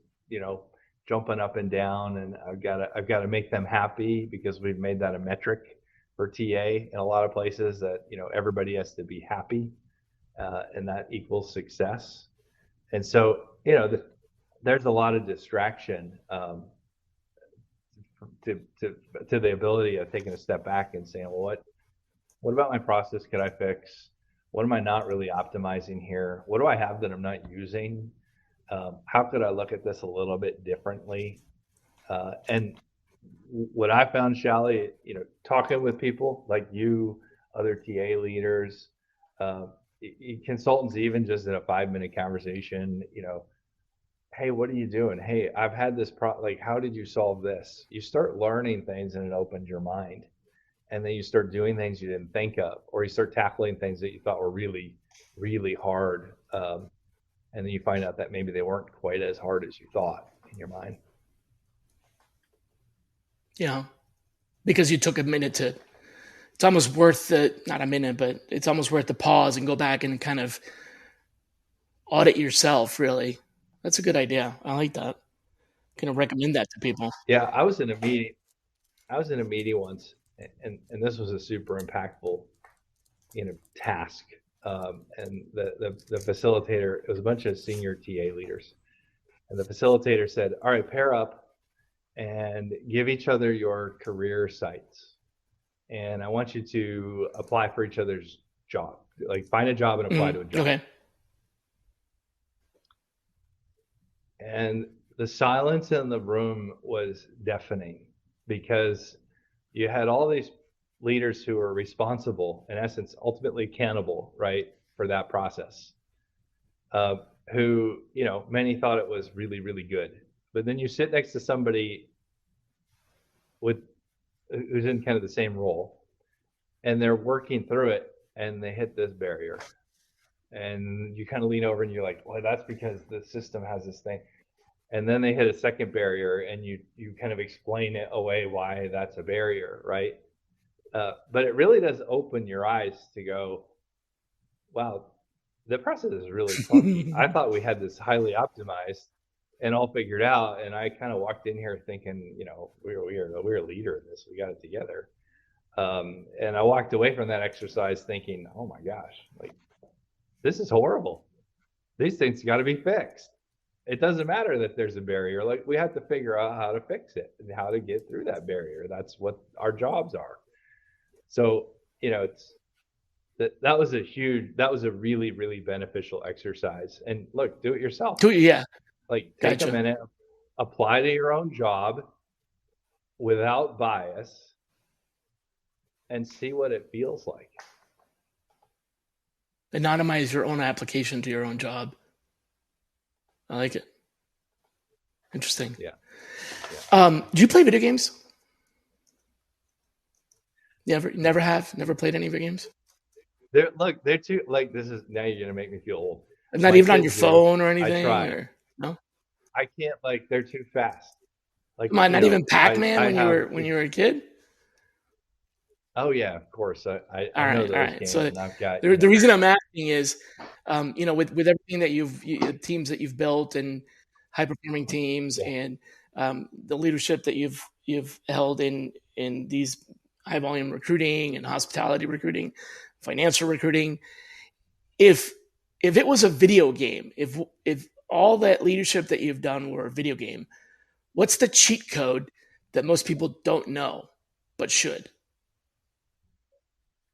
jumping up and down, and I've got to make them happy, because we've made that a metric for TA in a lot of places, that everybody has to be happy, and that equals success. And so there's a lot of distraction to the ability of taking a step back and saying, well, what about my process could I fix? What am I not really optimizing here? What do I have that I'm not using? How could I look at this a little bit differently? And what I found, Shally, talking with people like you, other TA leaders, consultants, even just in a 5-minute conversation, hey, what are you doing? Hey, I've had this like, how did you solve this? You start learning things and it opens your mind. And then you start doing things you didn't think of, or you start tackling things that you thought were really, really hard. And then you find out that maybe they weren't quite as hard as you thought in your mind.
Yeah. Because you took a minute it's almost worth not a minute, but it's almost worth the pause and go back and kind of audit yourself, really. That's a good idea. I like that. Can I recommend that to people?
Yeah, I was in a meeting once, and this was a super impactful, task. And the facilitator, it was a bunch of senior TA leaders, and the facilitator said, all right, pair up and give each other your career sites, and I want you to apply for each other's job, like find a job and apply to a job.
Okay.
And the silence in the room was deafening, because you had all these leaders who were responsible, in essence, ultimately accountable, right, for that process, who, many thought it was really, really good. But then you sit next to somebody who's in kind of the same role, and they're working through it, and they hit this barrier. And you kind of lean over and you're like, well, that's because the system has this thing. And then they hit a second barrier, and you kind of explain it away why that's a barrier, right? But it really does open your eyes to go, wow, the process is really funky. I thought we had this highly optimized and all figured out, and I kind of walked in here thinking, we're a leader in this. We got it together. And I walked away from that exercise thinking, oh my gosh, like, this is horrible. These things got to be fixed. It doesn't matter that there's a barrier. Like, we have to figure out how to fix it and how to get through that barrier. That's what our jobs are. So, that was a really, really beneficial exercise. And look, do it yourself.
Yeah.
Like, take a minute, apply to your own job without bias, and see what it feels like.
Anonymize your own application to your own job. I like it. Interesting.
Yeah.
Do you play video games? Never have? Never played any video games?
They're too, like, this is, now you're going to make me feel old.
Not even on your phone or anything?
I try.
Or, no?
I can't, like, they're too fast. Like,
come on, not even Pac-Man when you were a kid?
Oh yeah, of course. I know those games.
So
and I've got,
the reason I'm asking is with everything that teams that you've built and high performing teams
Yeah.
and the leadership that you've held in these high volume recruiting and hospitality recruiting, financial recruiting. If it was a video game, if all that leadership that you've done were a video game, what's the cheat code that most people don't know but should?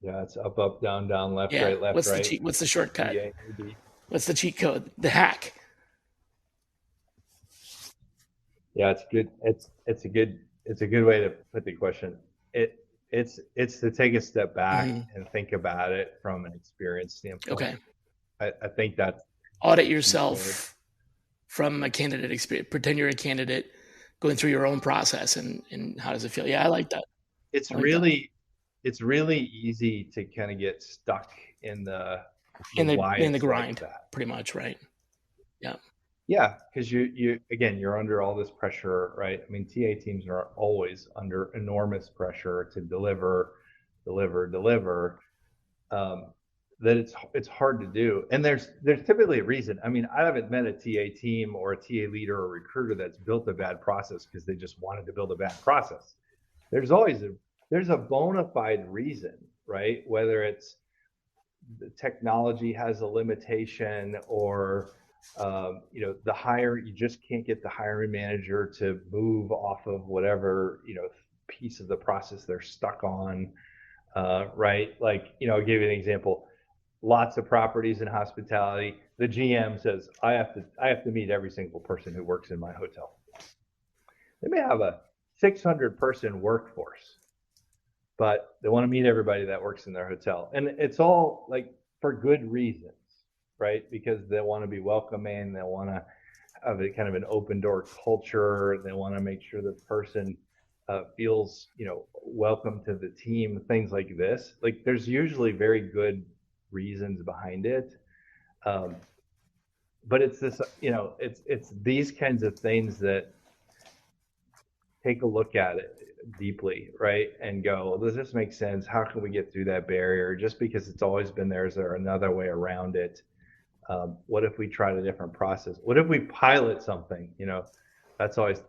Yeah, it's up, up, down, down, left,
Yeah.
right, left, right.
What's the shortcut?
B, A, B.
What's the cheat code? The hack.
Yeah, it's good. It's a good way to put the question. It's to take a step back and think about it from an experience standpoint.
Okay.
I think that's
Audit yourself from a candidate experience. Pretend you're a candidate going through your own process and how does it feel? Yeah, I like that.
it's
I like
really it's really easy to kind of get stuck in the why
in the
it's like
grind,
that.
pretty much, right? Yeah.
Yeah, because you again, you're under all this pressure, right? I mean, TA teams are always under enormous pressure to deliver, deliver, deliver. That it's hard to do, and there's typically a reason. I mean, I haven't met a TA team or a TA leader or recruiter that's built a bad process because they just wanted to build a bad process. There's always there's a bona fide reason, right? Whether it's the technology has a limitation or the hire, you just can't get the hiring manager to move off of whatever piece of the process they're stuck on, right? Like, I'll give you an example. Lots of properties in hospitality, the GM says, I have to meet every single person who works in my hotel. They may have a 600 person workforce, but they want to meet everybody that works in their hotel. And it's all like for good reasons, right? Because they want to be welcoming. They want to have a kind of an open door culture. They want to make sure the person feels, welcome to the team, things like this. Like there's usually very good reasons behind it. But it's this, it's these kinds of things that take a look at it deeply, right? And go, does this make sense? How can we get through that barrier? Just because it's always been there, is there another way around it? What if we tried a different process? What if we pilot something? That's always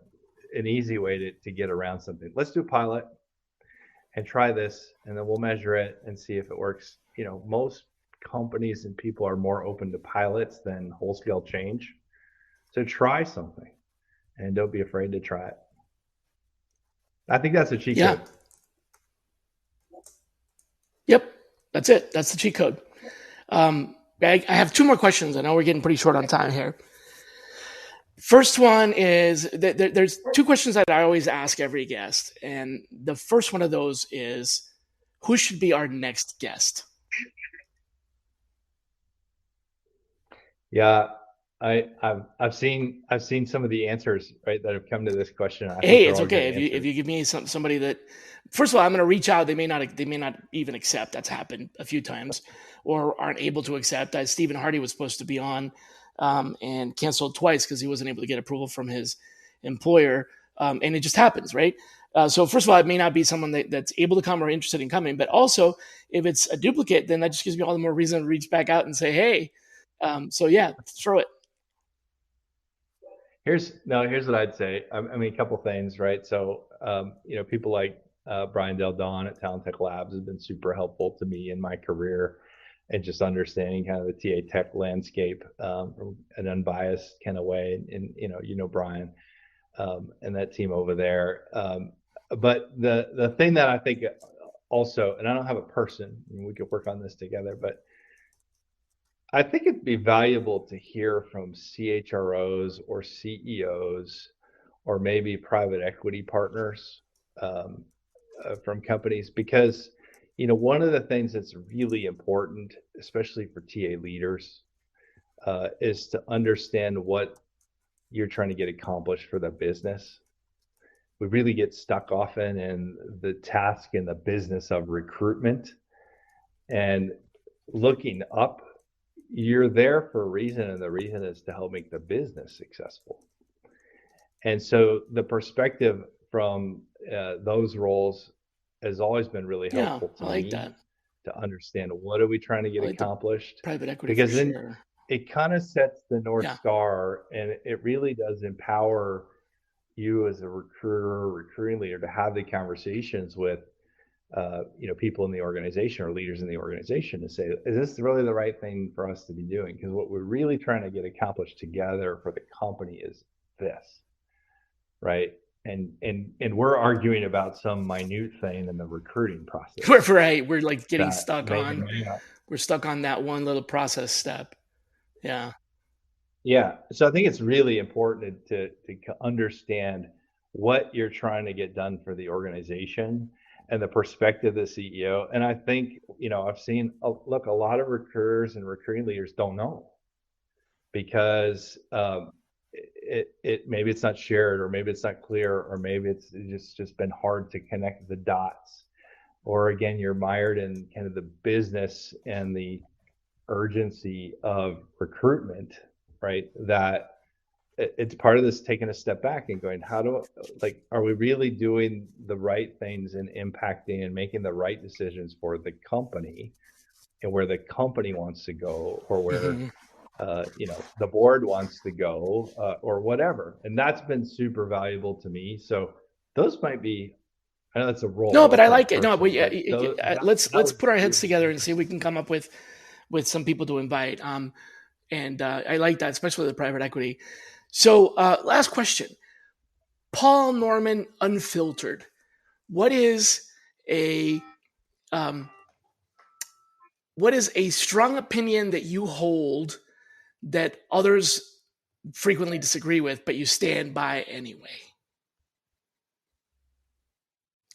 an easy way to get around something. Let's do a pilot and try this, and then we'll measure it and see if it works. Most companies and people are more open to pilots than whole scale change. So try something and don't be afraid to try it. I think that's a cheat code.
Yep. That's it. That's the cheat code. I have two more questions. I know we're getting pretty short on time here. First one is there's two questions that I always ask every guest. And the first one of those is, who should be our next guest?
Yeah, I've seen some of the answers, right, that have come to this question.
Hey, it's okay if you give me somebody that. First of all, I'm going to reach out. They may not even accept. That's happened a few times, or aren't able to accept. Stephen Hardy was supposed to be on, and canceled twice because he wasn't able to get approval from his employer, and it just happens, right? So first of all, it may not be someone that's able to come or interested in coming, but also if it's a duplicate, then that just gives me all the more reason to reach back out and say, hey. So yeah, throw it.
Here's what I'd say. I mean, a couple things, right? So, people like Brian Del Don at Talent Tech Labs have been super helpful to me in my career and just understanding kind of the TA tech landscape from an unbiased kind of way. And Brian and that team over there. But the thing that I think also, and I don't have a person, and we could work on this together, but I think it'd be valuable to hear from CHROs or CEOs or maybe private equity partners from companies, because one of the things that's really important, especially for TA leaders, is to understand what you're trying to get accomplished for the business. We really get stuck often in the task and the business of recruitment, and looking up. You're there for a reason, and the reason is to help make the business successful. And so the perspective from those roles has always been really helpful to me.
I like that.
to understand what are we trying to get
like the
accomplished,
private equity for
because then
sure.
it kind of sets the North
Yeah.
Star, and it really does empower you as a recruiter or recruiting leader to have the conversations with people in the organization or leaders in the organization to say, is this really the right thing for us to be doing? Because what we're really trying to get accomplished together for the company is this, right? And we're arguing about some minute thing in the recruiting process
We're like getting
that
stuck
may or
on,
may not.
we're stuck on that one little process step. Yeah.
Yeah. So I think it's really important to understand what you're trying to get done for the organization and the perspective of the CEO. And I think, I've seen, look, a lot of recruiters and recruiting leaders don't know because it maybe it's not shared, or maybe it's not clear, or maybe it's just been hard to connect the dots. Or again, you're mired in kind of the business and the urgency of recruitment, right? That it's part of this taking a step back and going, are we really doing the right things and impacting and making the right decisions for the company and where the company wants to go, or where the board wants to go, or whatever. And that's been super valuable to me. So those might be, I know that's a role.
No, but I
That's not
like
a
it. No,
person,
but
that
let's
would
put our
be
heads
really
together and see if we
interesting.
can come up with some people to invite. And I like that, especially the private equity. So, last question, Paul Norman Unfiltered. What is a um, strong opinion that you hold that others frequently disagree with, but you stand by anyway?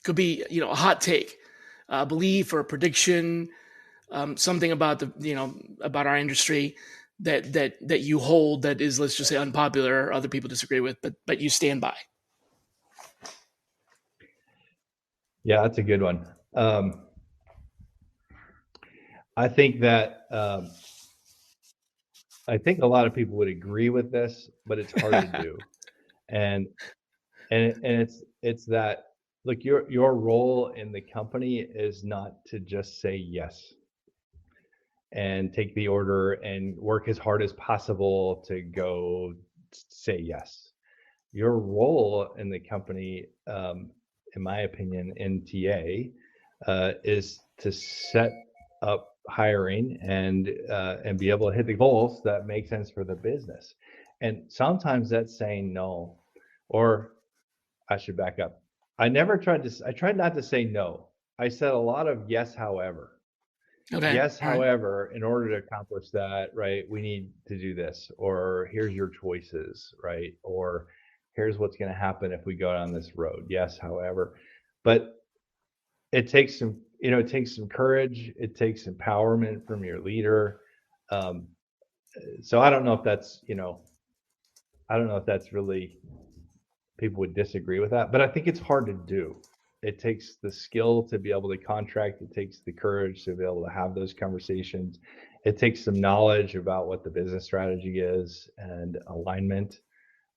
Could be, a hot take, a belief or a prediction, something about about our industry that you hold that is, let's just say, unpopular, or other people disagree with, but you stand by.
Yeah, that's a good one. I think that I think a lot of people would agree with this, but it's hard to do. And it's that, look, your role in the company is not to just say yes and take the order and work as hard as possible to go say yes. Your role in the company, in my opinion, in TA, is to set up hiring and be able to hit the goals that make sense for the business. And sometimes that's saying no, or I should back up. I tried not to say no. I said a lot of yes, however.
Okay.
Yes,
All right.
however, in order to accomplish that, right, we need to do this, or here's your choices, right? Or here's what's going to happen if we go down this road. Yes, however. But it takes some, it takes some courage. It takes empowerment from your leader. So I don't know if that's, I don't know if that's really, people would disagree with that, but I think it's hard to do. It takes the skill to be able to contract. It takes the courage to be able to have those conversations. It takes some knowledge about what the business strategy is and alignment.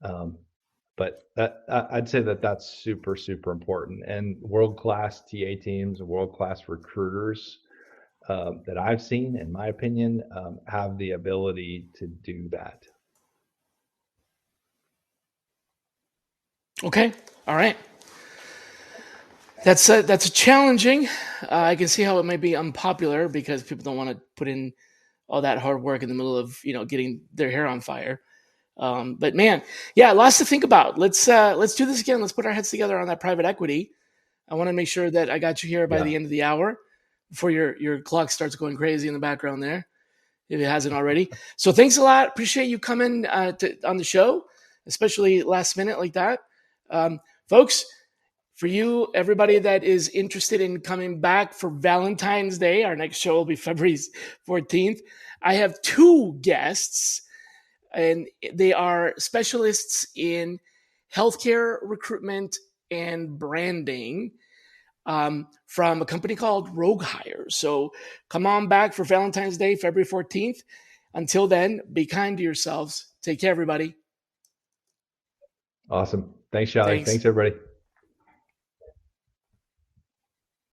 But I'd say that that's super, super important. And world-class TA teams, world-class recruiters that I've seen, in my opinion, have the ability to do that.
Okay. All right. That's a challenging. I can see how it might be unpopular because people don't want to put in all that hard work in the middle of getting their hair on fire. But man, yeah, lots to think about. Let's do this again. Let's put our heads together on that private equity. I want to make sure that I got you here by the
Yeah.
end of the hour before your clock starts going crazy in the background there, if it hasn't already. So thanks a lot. Appreciate you coming on the show, especially last minute like that. Folks, for you, everybody that is interested in coming back for Valentine's Day, our next show will be February 14th. I have two guests, and they are specialists in healthcare recruitment and branding, from a company called Rogue Hire. So come on back for Valentine's Day, February 14th. Until then, be kind to yourselves. Take care, everybody.
Awesome. Thanks, Shally.
Thanks.
Thanks, everybody.